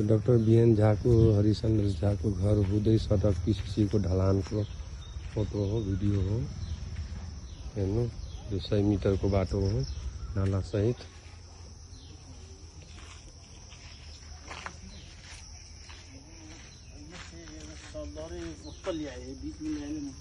Doctor BN झाको Harishchandra झाको घर हुँदै सडक पिसिसीको ढलानको फोटो हो, भिडियो हो। हेर्नु, यो 100 मिटरको बाटो हो नाला सहित। बीच में